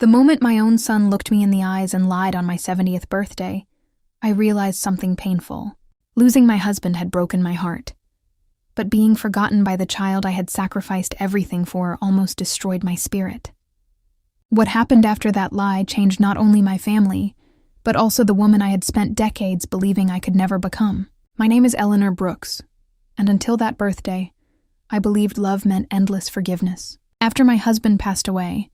The moment my own son looked me in the eyes and lied on my 70th birthday, I realized something painful. Losing my husband had broken my heart. But being forgotten by the child I had sacrificed everything for almost destroyed my spirit. What happened after that lie changed not only my family, but also the woman I had spent decades believing I could never become. My name is Eleanor Brooks, and until that birthday, I believed love meant endless forgiveness. After my husband passed away,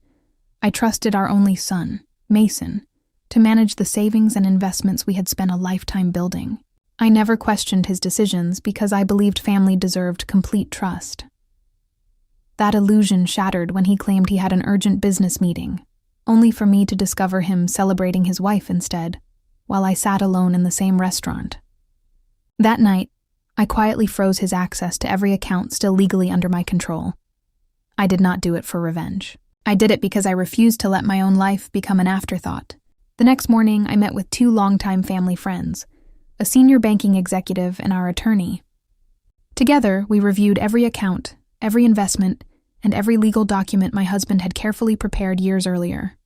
I trusted our only son, Mason, to manage the savings and investments we had spent a lifetime building. I never questioned his decisions because I believed family deserved complete trust. That illusion shattered when he claimed he had an urgent business meeting, only for me to discover him celebrating his wife instead, while I sat alone in the same restaurant. That night, I quietly froze his access to every account still legally under my control. I did not do it for revenge. I did it because I refused to let my own life become an afterthought. The next morning, I met with 2 longtime family friends, a senior banking executive and our attorney. Together, we reviewed every account, every investment, and every legal document my husband had carefully prepared years earlier.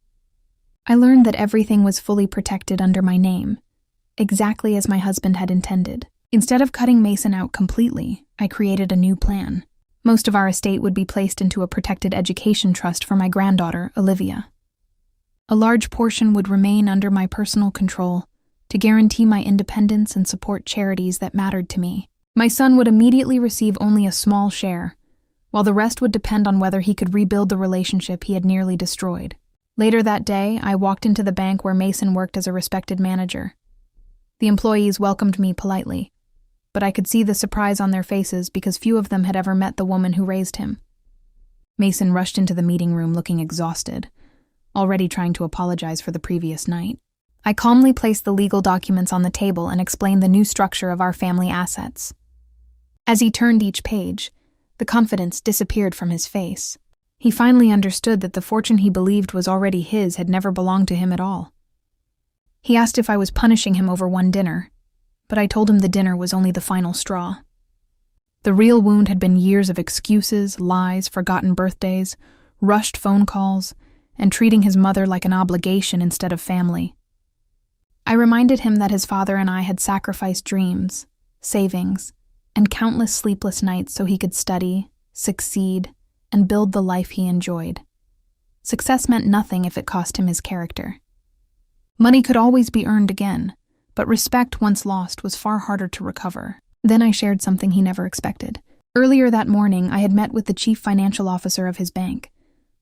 I learned that everything was fully protected under my name, exactly as my husband had intended. Instead of cutting Mason out completely, I created a new plan. Most of our estate would be placed into a protected education trust for my granddaughter, Olivia. A large portion would remain under my personal control to guarantee my independence and support charities that mattered to me. My son would immediately receive only a small share, while the rest would depend on whether he could rebuild the relationship he had nearly destroyed. Later that day, I walked into the bank where Mason worked as a respected manager. The employees welcomed me politely, but I could see the surprise on their faces because few of them had ever met the woman who raised him. Mason rushed into the meeting room looking exhausted, already trying to apologize for the previous night. I calmly placed the legal documents on the table and explained the new structure of our family assets. As he turned each page, the confidence disappeared from his face. He finally understood that the fortune he believed was already his had never belonged to him at all. He asked if I was punishing him over one dinner, but I told him the dinner was only the final straw. The real wound had been years of excuses, lies, forgotten birthdays, rushed phone calls, and treating his mother like an obligation instead of family. I reminded him that his father and I had sacrificed dreams, savings, and countless sleepless nights so he could study, succeed, and build the life he enjoyed. Success meant nothing if it cost him his character. Money could always be earned again, but respect once lost was far harder to recover. Then I shared something he never expected. Earlier that morning, I had met with the chief financial officer of his bank,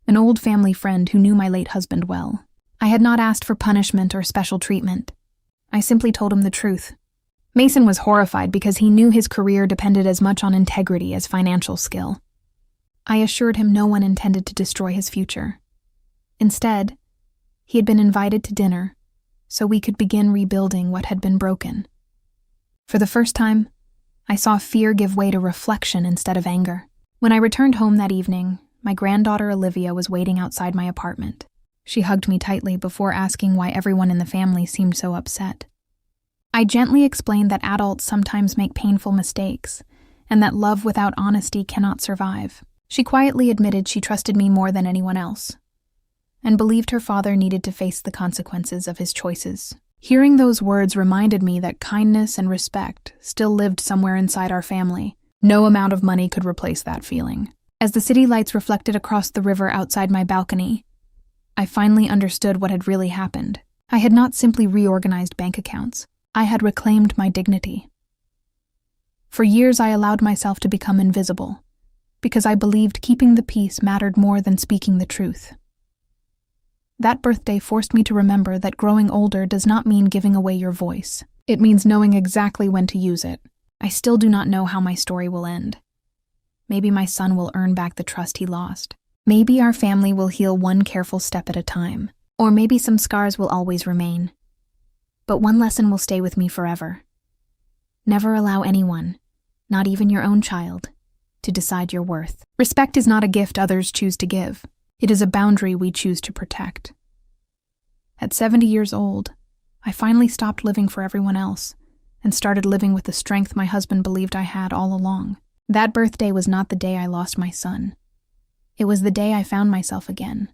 an old family friend who knew my late husband well. I had not asked for punishment or special treatment. I simply told him the truth. Mason was horrified because he knew his career depended as much on integrity as financial skill. I assured him no one intended to destroy his future. Instead, he had been invited to dinner so we could begin rebuilding what had been broken. For the first time, I saw fear give way to reflection instead of anger. When I returned home that evening, my granddaughter Olivia was waiting outside my apartment. She hugged me tightly before asking why everyone in the family seemed so upset. I gently explained that adults sometimes make painful mistakes, and that love without honesty cannot survive. She quietly admitted she trusted me more than anyone else, and believed her father needed to face the consequences of his choices. Hearing those words reminded me that kindness and respect still lived somewhere inside our family. No amount of money could replace that feeling. As the city lights reflected across the river outside my balcony, I finally understood what had really happened. I had not simply reorganized bank accounts. I had reclaimed my dignity. For years, I allowed myself to become invisible, because I believed keeping the peace mattered more than speaking the truth. That birthday forced me to remember that growing older does not mean giving away your voice. It means knowing exactly when to use it. I still do not know how my story will end. Maybe my son will earn back the trust he lost. Maybe our family will heal one careful step at a time. Or maybe some scars will always remain. But one lesson will stay with me forever. Never allow anyone, not even your own child, to decide your worth. Respect is not a gift others choose to give. It is a boundary we choose to protect. At 70 years old, I finally stopped living for everyone else and started living with the strength my husband believed I had all along. That birthday was not the day I lost my son. It was the day I found myself again.